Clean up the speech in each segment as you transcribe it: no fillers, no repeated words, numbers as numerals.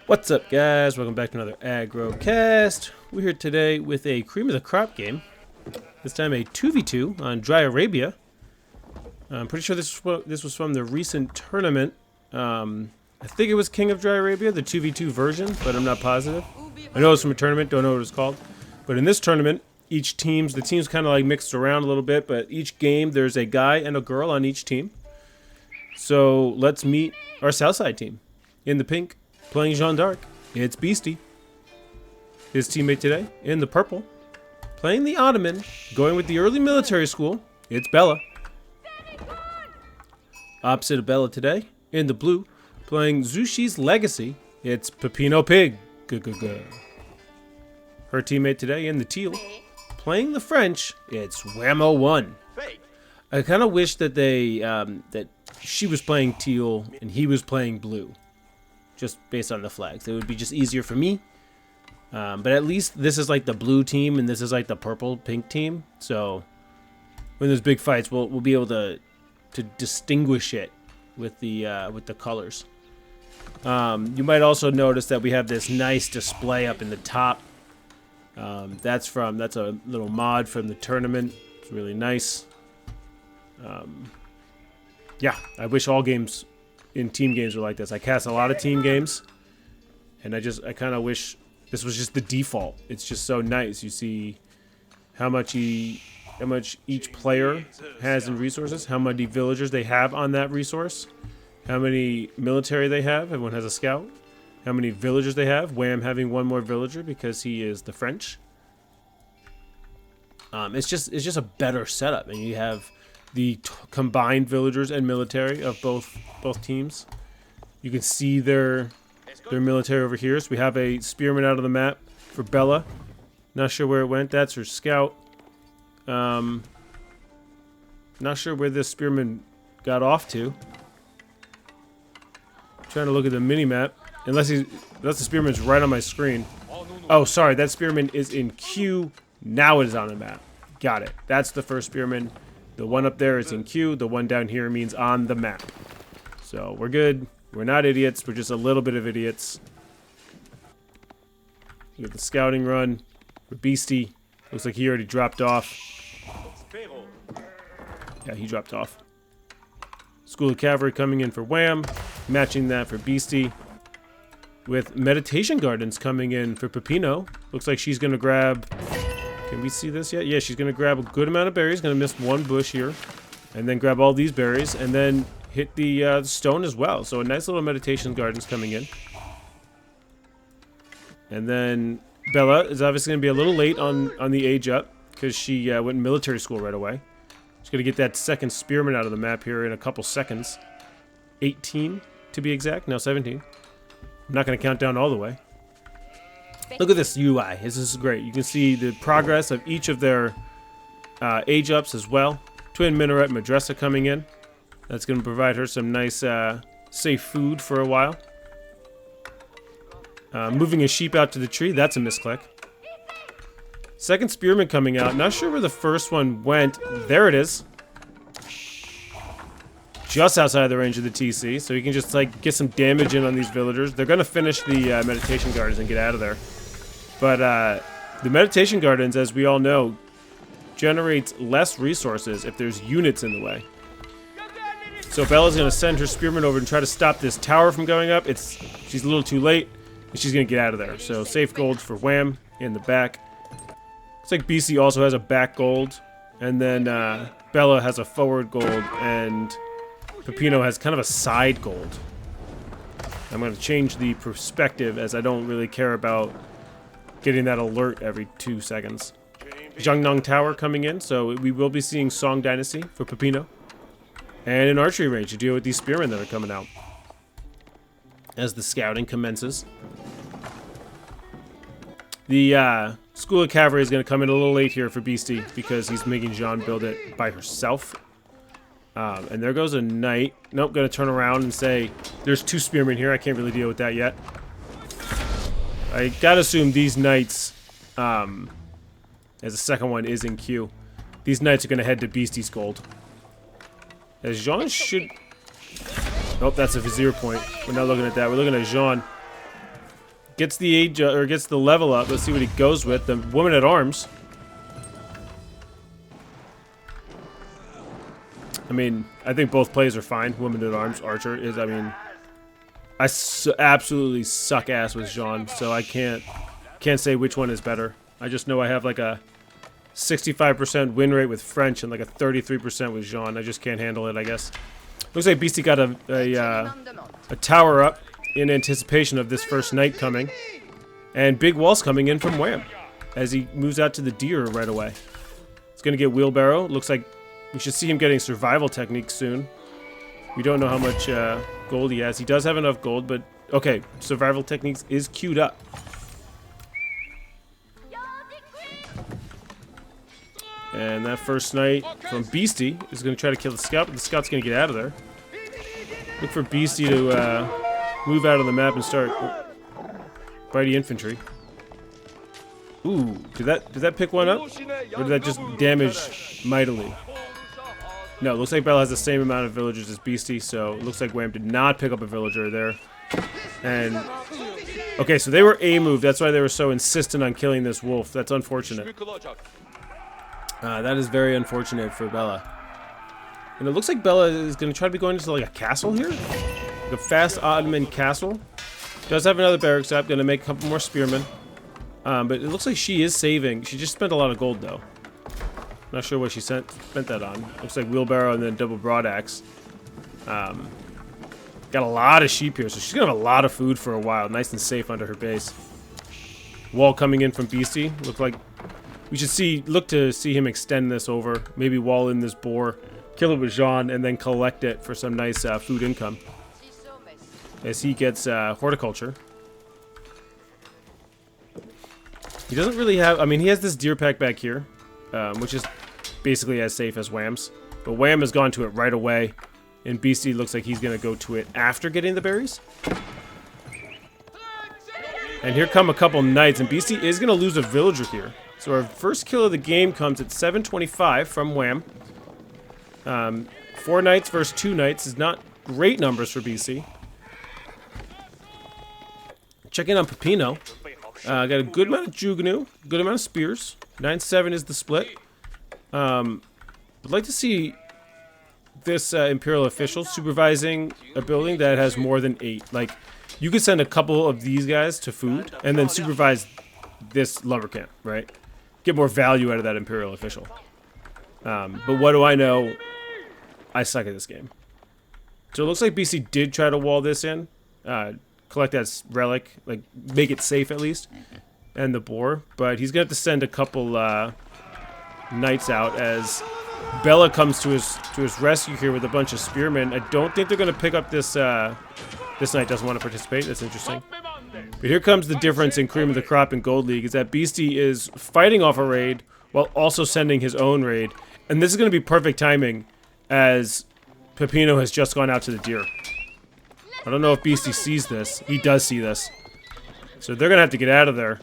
What's up, guys? Welcome back to another AgroCast. We're here today with a cream of the crop game. This time a 2v2 on Dry Arabia. I'm pretty sure this was from the recent tournament. I think it was King of Dry Arabia, the 2v2 version, but I'm not positive. I know it's from a tournament, don't know what it's called. But in this tournament, the teams kind of like mixed around a little bit, but each game there's a guy and a girl on each team. So let's meet our Southside team. In the pink, playing Jeanne d'Arc, it's Beastie. His teammate today, in the purple, playing the Ottoman, going with the early military school, it's Bella. Opposite of Bella today, in the blue, playing Zushi's Legacy, it's Pepino Pig. Her teammate today, in the teal, playing the French, it's Whammo 1. I kind of wish that that she was playing teal and he was playing blue. Just based on the flags. It would be just easier for me. But at least this is like the blue team and this is like the purple-pink team. So when there's big fights, we'll be able to distinguish it with the colors. You might also notice that we have this nice display up in the top. That's a little mod from the tournament. It's really nice. Yeah, I wish all games in team games were like this. I cast a lot of team games, and I kind of wish this was just the default. It's just so nice. You see how much each player has in resources, how many villagers they have on that resource, how many military they have. Everyone has a scout. How many villagers they have. Wham having one more villager because he is the French. It's just a better setup, and you have the combined villagers and military of both teams. You can see their military over here. So we have a spearman out of the map for Bella. Not sure where it went. That's her scout. Not sure where this spearman got off to. Trying to look at the mini map. Unless the spearman's right on my screen. Oh, sorry. That spearman is in queue. Now it is on the map. Got it. That's the first spearman. The one up there is in queue. The one down here means on the map. So we're good. We're not idiots. We're just a little bit of idiots. We have the scouting run for Beastie. Looks like he already dropped off. Yeah, he dropped off. School of Cavalry coming in for Wham. Matching that for Beastie. With Meditation Gardens coming in for Pepino. Looks like she's going to grab... Can we see this yet? Yeah, she's going to grab a good amount of berries. Going to miss one bush here. And then grab all these berries. And then hit the stone as well. So a nice little Meditation Gardens coming in. And then Bella is obviously going to be a little late on the age up. Because she went in military school right away. She's going to get that second spearman out of the map here in a couple seconds. 18 to be exact. No, 17. I'm not going to count down all the way. Look at this UI. This is great. You can see the progress of each of their age ups as well. Twin Minaret Madrasa coming in. That's going to provide her some nice safe food for a while. Moving a sheep out to the tree. That's a misclick. Second spearman coming out. Not sure where the first one went. There it is. Just outside of the range of the TC. So you can just like get some damage in on these villagers. They're going to finish the Meditation Gardens and get out of there. But the Meditation Gardens, as we all know, generates less resources if there's units in the way. So Bella's going to send her spearman over and try to stop this tower from going up. She's a little too late, and she's going to get out of there. So safe gold for Wham in the back. Looks like BC also has a back gold. And then Bella has a forward gold, and Pepino has kind of a side gold. I'm going to change the perspective as I don't really care about getting that alert every 2 seconds. Jiangnan Tower coming in, so we will be seeing Song Dynasty for Pepino. And an archery range to deal with these spearmen that are coming out. As the scouting commences. The School of Cavalry is going to come in a little late here for Beastie because he's making Jeanne build it by herself. And there goes a knight. Nope, going to turn around and say, there's 2 spearmen here. I can't really deal with that yet. I gotta assume these knights, as the second one is in queue, these knights are going to head to Beastie's gold. As Jeanne should... Nope, that's a vizier point. We're not looking at that. We're looking at Jeanne. gets the age or gets the level up. Let's see what he goes with. The woman at arms. I mean, I think both plays are fine. Woman at arms, archer is. I mean, I absolutely suck ass with Jean, so I can't say which one is better. I just know I have like a 65% win rate with French and like a 33% with Jean. I just can't handle it, I guess. Looks like Beastie got a tower up in anticipation of this first knight coming. And big walls coming in from Wham as he moves out to the deer right away. It's going to get wheelbarrow. Looks like we should see him getting survival techniques soon. We don't know how much gold he has. He does have enough gold, but okay, survival techniques is queued up. And that first knight from Beastie is going to try to kill the scout, but the scout's going to get out of there. Look for Beastie to move out of the map and start fighting infantry. Ooh, did that pick one up? Or did that just damage mightily? No, it looks like Bella has the same amount of villagers as Beastie, so it looks like Wham did not pick up a villager there. And okay, so they were A moved. That's why they were so insistent on killing this wolf. That's unfortunate. That is very unfortunate for Bella. And it looks like Bella is going to try to be going into like a castle here. Like a fast Ottoman castle. Does have another barracks up. Going to make a couple more spearmen. But it looks like she is saving. She just spent a lot of gold though. Not sure what she spent that on. Looks like wheelbarrow and then double broadaxe. Got a lot of sheep here, so she's going to have a lot of food for a while. Nice and safe under her base. Wall coming in from Beastie. Look like we should look to see him extend this over. Maybe wall in this boar, kill it with Jean, and then collect it for some nice food income. As he gets horticulture. He doesn't really have... I mean, he has this deer pack back here, which is basically as safe as Wham's. But Wham has gone to it right away, and Beastie looks like he's going to go to it after getting the berries. And here come a couple knights, and Beastie is going to lose a villager here. So our first kill of the game comes at 725 from Wham. 4 knights versus 2 knights is not great numbers for BC. Check in on Pepino. Got a good amount of Jugunu, good amount of spears. 9-7 is the split. Would like to see this Imperial official supervising a building that has more than 8. Like, you could send a couple of these guys to food and then supervise this lumber camp, right? Get more value out of that Imperial official. But what do I know? I suck at this game. So it looks like BC did try to wall this in. Collect that relic. Like, make it safe at least. And the boar. But he's going to have to send a couple knights out as Bella comes to his rescue here with a bunch of spearmen. I don't think they're going to pick up this... this knight doesn't want to participate. That's interesting. But here comes the difference in Cream of the Crop and Gold League, is that Beastie is fighting off a raid while also sending his own raid. And this is going to be perfect timing as Pepino has just gone out to the deer. I don't know if Beastie sees this. He does see this. So they're going to have to get out of there.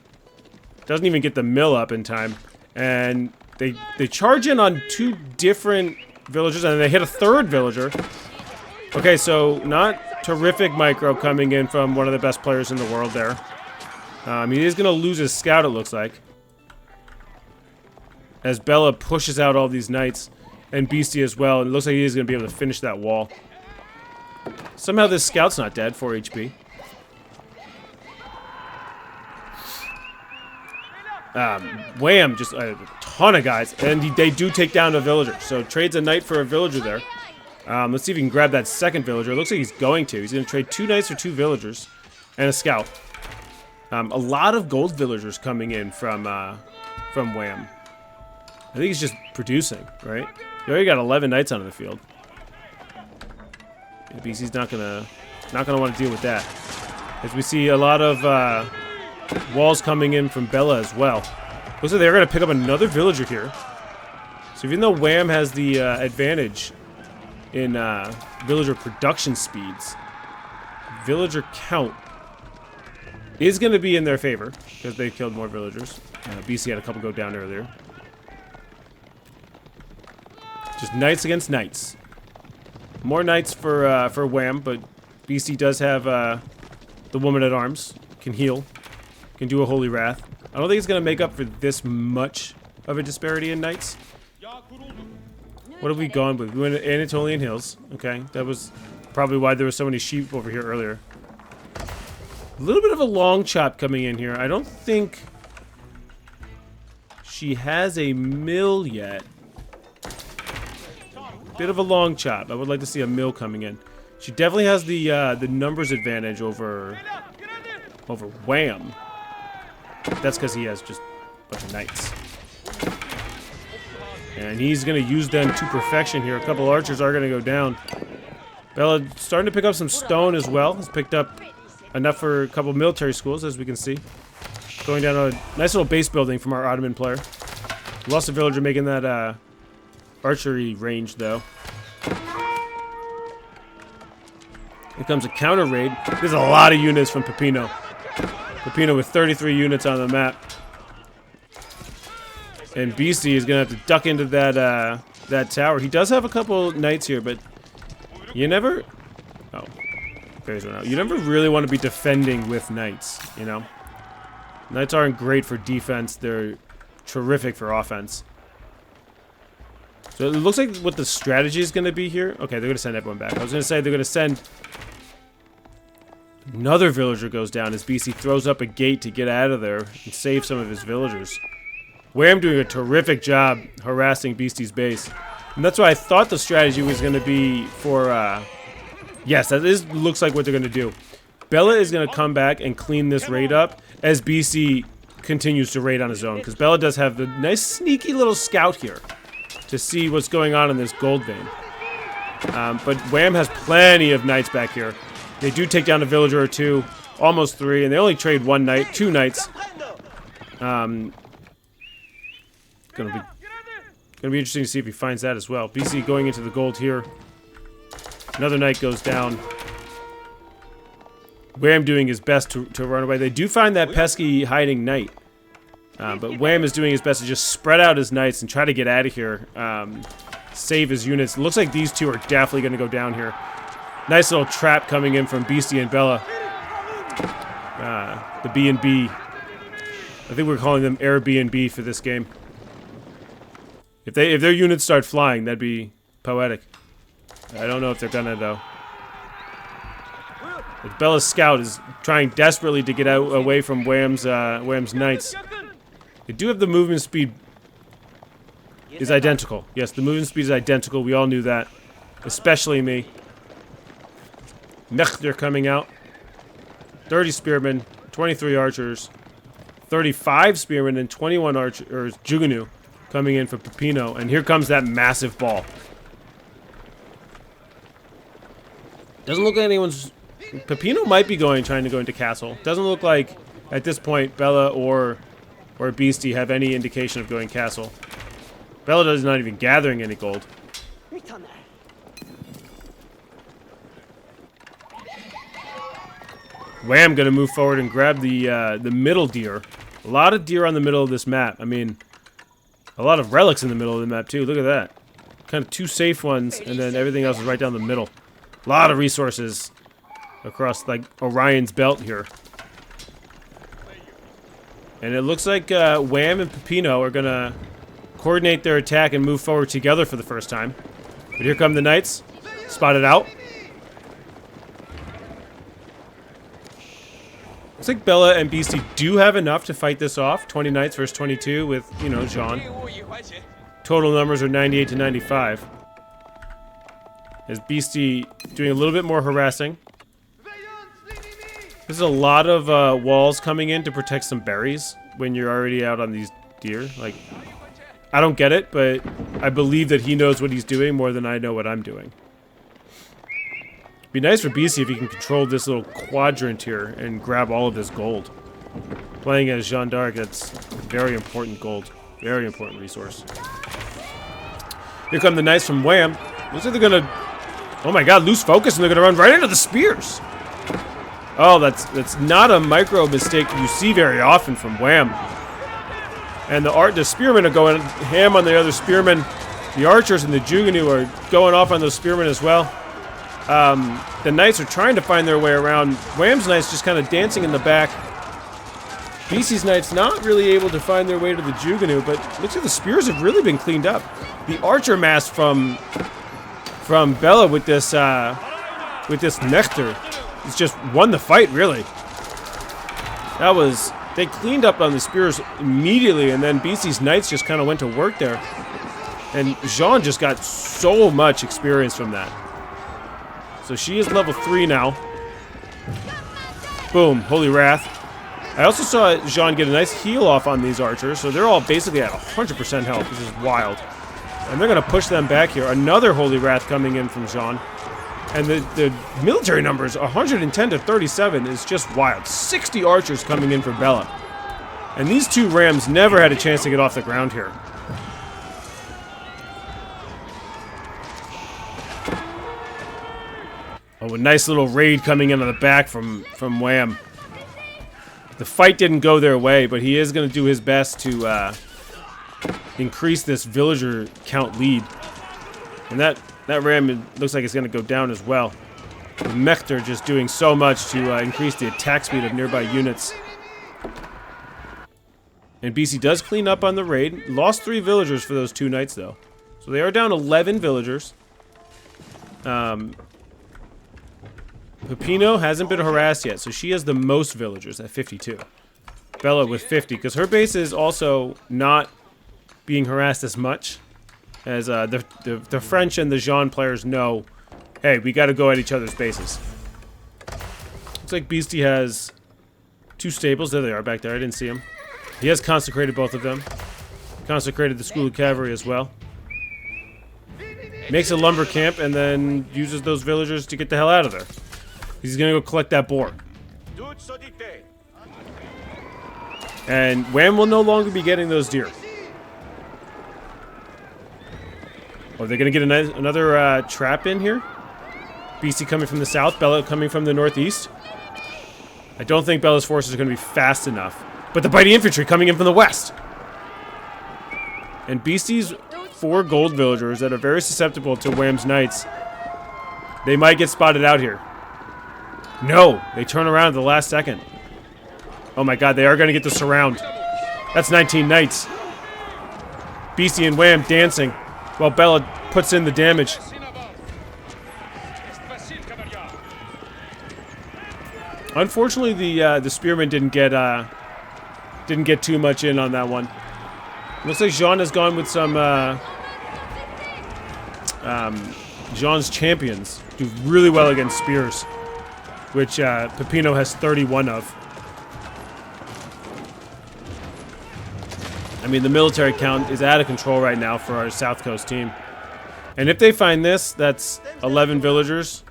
Doesn't even get the mill up in time. And they charge in on 2 different villagers, and they hit a 3rd villager. Okay, so not terrific micro coming in from one of the best players in the world there. He is going to lose his scout, it looks like. As Bella pushes out all these knights, and Beastie as well. And it looks like he is going to be able to finish that wall. Somehow this scout's not dead, 4 HP. Wham, just a ton of guys. And they do take down a villager. So trades a knight for a villager there. Let's see if he can grab that second villager. It looks like he's going to. He's going to trade 2 knights for 2 villagers and a scout. A lot of gold villagers coming in from Wham. I think he's just producing, right? He already got 11 knights onto the field. Yeah, BC's not gonna want to deal with that. As we see a lot of walls coming in from Bella as well. Looks like they're gonna pick up another villager here. So even though Wham has the advantage in villager production speeds, villager count is going to be in their favor because they killed more villagers. BC had a couple go down earlier. Just knights against knights. More knights for Wham, but BC does have the woman at arms, can heal. Can do a Holy Wrath. I don't think it's going to make up for this much of a disparity in knights. What have we gone with? We went to Anatolian Hills. Okay, that was probably why there were so many sheep over here earlier. A little bit of a long chop coming in here. I don't think she has a mill yet. Bit of a long chop. I would like to see a mill coming in. She definitely has the numbers advantage over Wham. That's because he has just a bunch of knights. And he's going to use them to perfection here. A couple archers are going to go down. Bella starting to pick up some stone as well. Has picked up enough for a couple military schools, as we can see. Going down a nice little base building from our Ottoman player. Lost a villager making that archery range, though. Here comes a counter raid. There's a lot of units from Pepino. Pepino with 33 units on the map. And BC is going to have to duck into that tower. He does have a couple knights here, but you never... Oh. Fairies went out. You never really want to be defending with knights, you know? Knights aren't great for defense. They're terrific for offense. So it looks like what the strategy is going to be here. Okay, they're going to send everyone back. I was going to say they're going to send... Another villager goes down as BC throws up a gate to get out of there and save some of his villagers. Wham doing a terrific job harassing Beastie's base. And that's why I thought the strategy was going to be for... yes, that looks like what they're going to do. Bella is going to come back and clean this raid up as BC continues to raid on his own. Because Bella does have the nice sneaky little scout here to see what's going on in this gold vein. But Wham has plenty of knights back here. They do take down a villager or two, almost 3, and they only trade 1 knight, 2 knights. Gonna be interesting to see if he finds that as well. BC going into the gold here. Another knight goes down. Wham doing his best to run away. They do find that pesky hiding knight. But Wham is doing his best to just spread out his knights and try to get out of here. Save his units. It looks like these two are definitely going to go down here. Nice little trap coming in from Beastie and Bella. The B&B. I think we're calling them Airbnb for this game. If their units start flying, that'd be poetic. I don't know if they're gonna though. But Bella's scout is trying desperately to get out away from Wham's knights. They do have the movement speed is identical. Yes, the movement speed is identical. We all knew that, especially me. Nechter coming out. 30 spearmen, 23 archers, 35 spearmen, and 21 archers. Jugunu coming in for Pepino, and here comes that massive ball. Doesn't look like anyone's... Pepino might be trying to go into castle. Doesn't look like, at this point, Bella or Beastie have any indication of going castle. Bella is not even gathering any gold. Wham gonna move forward and grab the middle deer. A lot of deer on the middle of this map. I mean, a lot of relics in the middle of the map too. Look at that. Kind of 2 safe ones, and then everything else is right down the middle. A lot of resources across like Orion's belt here. And it looks like Wham and Pepino are gonna coordinate their attack and move forward together for the first time. But here come the knights. Spotted out. Looks like Bella and Beastie do have enough to fight this off. 20 knights versus 22 with, you know, Jean. Total numbers are 98 to 95. As Beastie doing a little bit more harassing. There's a lot of walls coming in to protect some berries when you're already out on these deer. Like, I don't get it, but I believe that he knows what he's doing more than I know what I'm doing. Be nice for BC if he can control this little quadrant here and grab all of this gold. Playing as Jeanne d'Arc, that's very important gold. Very important resource. Here come the knights from Wham. Looks like they're gonna... Oh my god, lose focus and they're gonna run right into the spears! Oh, that's not a micro mistake you see very often from Wham. And the spearmen are going ham on the other spearmen. The archers and the Jugunu are going off on those spearmen as well. The knights are trying to find their way around. Wham's knights just kind of dancing in the back. BC's Knights not really able to find their way to the Jugunu, but looks like the spears have really been cleaned up. The archer mass from Bella with this Nectar has just won the fight, really. They cleaned up on the spears immediately, and then BC's Knights just kind of went to work there. And Jean just got so much experience from that. So she is level 3 now. Boom, Holy Wrath. I also saw Jean get a nice heal off on these archers, so they're all basically at 100% health. This is wild. And they're going to push them back here. Another Holy Wrath coming in from Jean. And the military numbers, 110 to 37, is just wild. 60 archers coming in for Bella. And these two rams never had a chance to get off the ground here. Oh, a nice little raid coming in on the back from Wham. The fight didn't go their way, but he is going to do his best to increase this villager count lead. And that ram looks like it's going to go down as well. The Mechter just doing so much to increase the attack speed of nearby units. And BC does clean up on the raid. Lost 3 villagers for those 2 knights, though. So they are down 11 villagers. Pepino hasn't been harassed yet, so she has the most villagers at 52. Bella with 50, because her base is also not being harassed as much as the French and the Jean players know, hey, we got to go at each other's bases. Looks like Beastie has 2 stables. There they are back there. I didn't see them. He has consecrated both of them. Consecrated the School of Cavalry as well. Makes a lumber camp and then uses those villagers to get the hell out of there. He's gonna go collect that boar. And Wham will no longer be getting those deer. Oh, they're gonna get another trap in here. BC coming from the south, Bella coming from the northeast. I don't think Bella's forces are gonna be fast enough. But the Mighty Infantry coming in from the west. And BC's 4 gold villagers that are very susceptible to Wham's Knights. They might get spotted out here. No, they turn around at the last second. Oh my god, they are going to get the surround. That's 19 knights. BC and Wham dancing while Bella puts in the damage. Unfortunately, the spearman didn't get too much in on that one. Looks like Jean has gone with some Jean's champions do really well against spears, which Pepino has 31 of. I mean, the military count is out of control right now for our South Coast team. And if they find this, that's 11 villagers.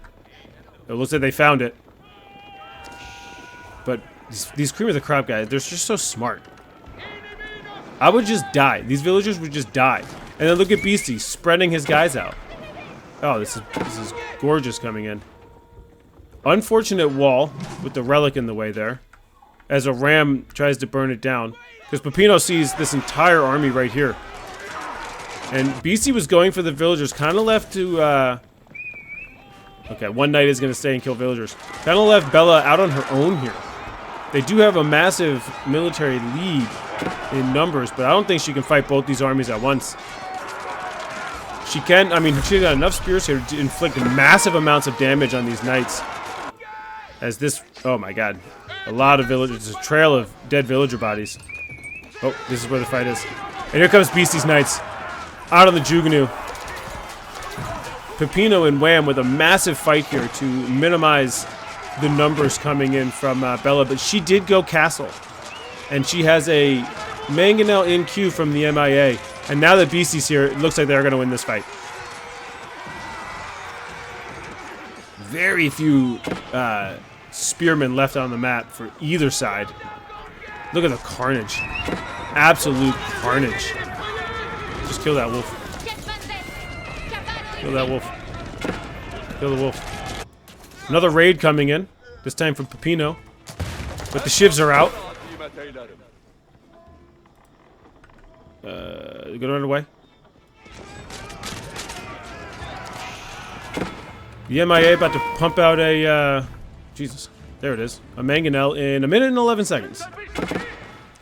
It looks like they found it. But these cream of the crop guys, they're just so smart. I would just die. These villagers would just die. And then look at Beastie spreading his guys out. Oh, this is gorgeous coming in. Unfortunate wall with the relic in the way there, as a ram tries to burn it down. Because Pepino sees this entire army right here. And BC was going for the villagers, kind of left to, okay, one knight is going to stay and kill villagers. Kind of left Bella out on her own here. They do have a massive military lead in numbers, but I don't think she can fight both these armies at once. She can, I mean, she's got enough spears here to inflict massive amounts of damage on these knights. As this, oh my god, a lot of villagers, a trail of dead villager bodies. Oh, this is where the fight is. And here comes Beastie's Knights, out on the Jugunu. Pepino and Wham with a massive fight here to minimize the numbers coming in from Bella, but she did go castle. And she has a Mangonel in queue from the MIA. And now that Beastie's here, it looks like they're going to win this fight. Very few spearmen left on the map for either side. Look at the carnage. Absolute carnage. Just kill that wolf. Kill that wolf. Kill the wolf. Another raid coming in. This time from Pepino. But the shivs are out. Gonna run away. The MIA about to pump out a, Jesus. There it is. A Mangonel in 1 minute and 11 seconds.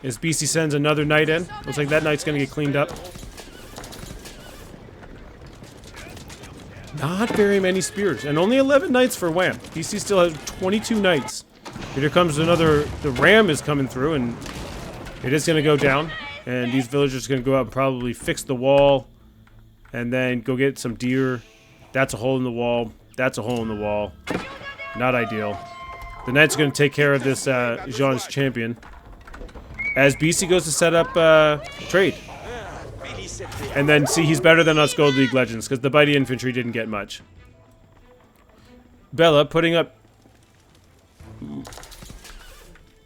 As BC sends another knight in. Looks like that knight's going to get cleaned up. Not very many spears. And only 11 knights for Wham. BC still has 22 knights. Here comes another... The ram is coming through, and it is going to go down. And these villagers are going to go out and probably fix the wall. And then go get some deer. That's a hole in the wall. That's a hole in the wall. Not ideal. The knight's going to take care of this Jean's champion. As BC goes to set up trade. And then, see, he's better than us Gold League Legends, because the Bitey Infantry didn't get much. Bella putting up...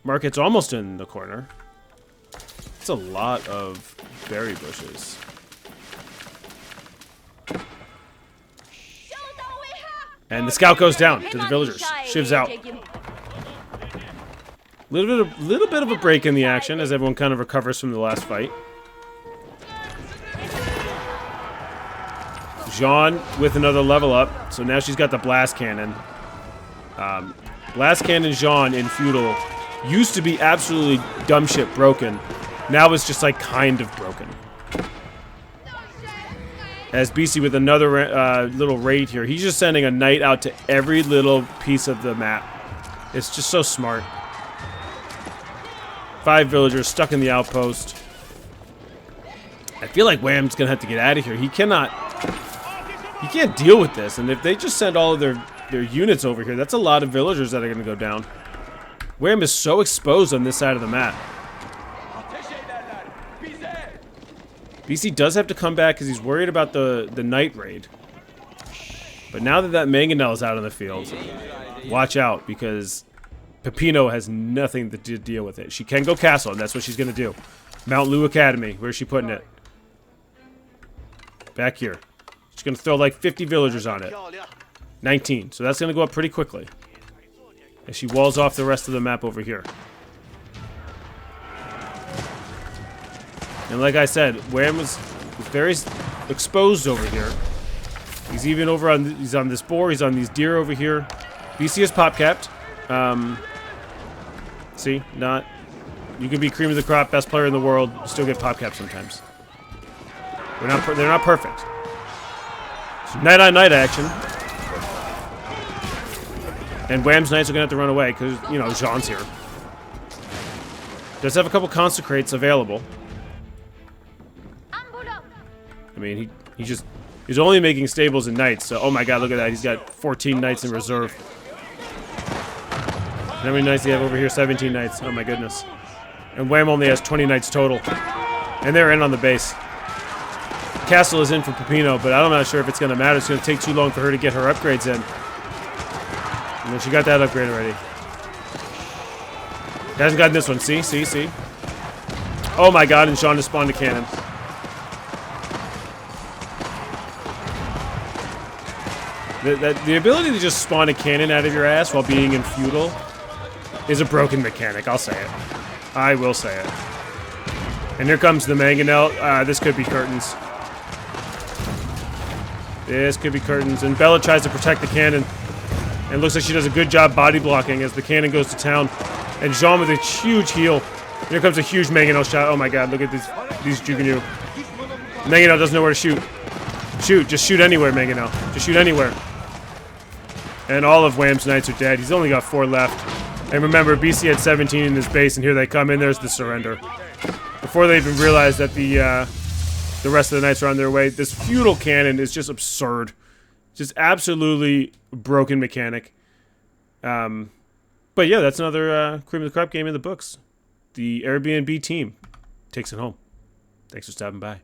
Market's almost in the corner. It's a lot of berry bushes. And the scout goes down to the villagers. Shiv's out. Little bit of a break in the action as everyone kind of recovers from the last fight. Jean with another level up, so now she's got the blast cannon. Blast cannon Jean in feudal used to be absolutely dumb shit broken. Now it's just like kind of broken. As BC with another little raid here. He's just sending a knight out to every little piece of the map. It's just so smart. 5 villagers stuck in the outpost. I feel like Wham's gonna have to get out of here. He can't deal with this. And if they just send all of their units over here, that's a lot of villagers that are gonna go down. Wham is so exposed on this side of the map. BC does have to come back because he's worried about the night raid. But now that Mangonel is out on the field, watch out, because Pepino has nothing to deal with it. She can go castle, and that's what she's going to do. Mount Lu Academy, where's she putting it? Back here. She's going to throw like 50 villagers on it. 19, so that's going to go up pretty quickly. As she walls off the rest of the map over here. And like I said, Wham was very exposed over here. He's even over on he's on this boar. He's on these deer over here. BC is pop capped. See, not you can be cream of the crop, best player in the world, still get pop capped sometimes. They're not perfect. So night on night action. And Wham's knights are gonna have to run away because you know Jean's here. Does have a couple consecrates available. I mean, he's only making stables and knights, so oh my god, look at that. He's got 14 knights in reserve. How many knights do you have over here? 17 knights. Oh my goodness. And Wham only has 20 knights total. And they're in on the base. Castle is in for Pepino, but I'm not sure if it's going to matter. It's going to take too long for her to get her upgrades in. And then she got that upgrade already. Hasn't gotten this one. See? Oh my god, and Jean just spawned a cannon. The ability to just spawn a cannon out of your ass while being in feudal is a broken mechanic. I'll say it. I will say it. And here comes the Mangonel. This could be curtains. This could be curtains. And Bella tries to protect the cannon. And it looks like she does a good job body blocking as the cannon goes to town. And Jean with a huge heal. Here comes a huge Mangonel shot. Oh my god, look at these Jugunu. Mangonel doesn't know where to shoot. Shoot, just shoot anywhere, Mangonel. Just shoot anywhere. And all of Wham's knights are dead. He's only got 4 left. And remember, BC had 17 in his base, and here they come in. There's the surrender. Before they even realize that the rest of the knights are on their way, this feudal cannon is just absurd. Just absolutely broken mechanic. But yeah, that's another cream of the crop game in the books. The Airbnb team takes it home. Thanks for stopping by.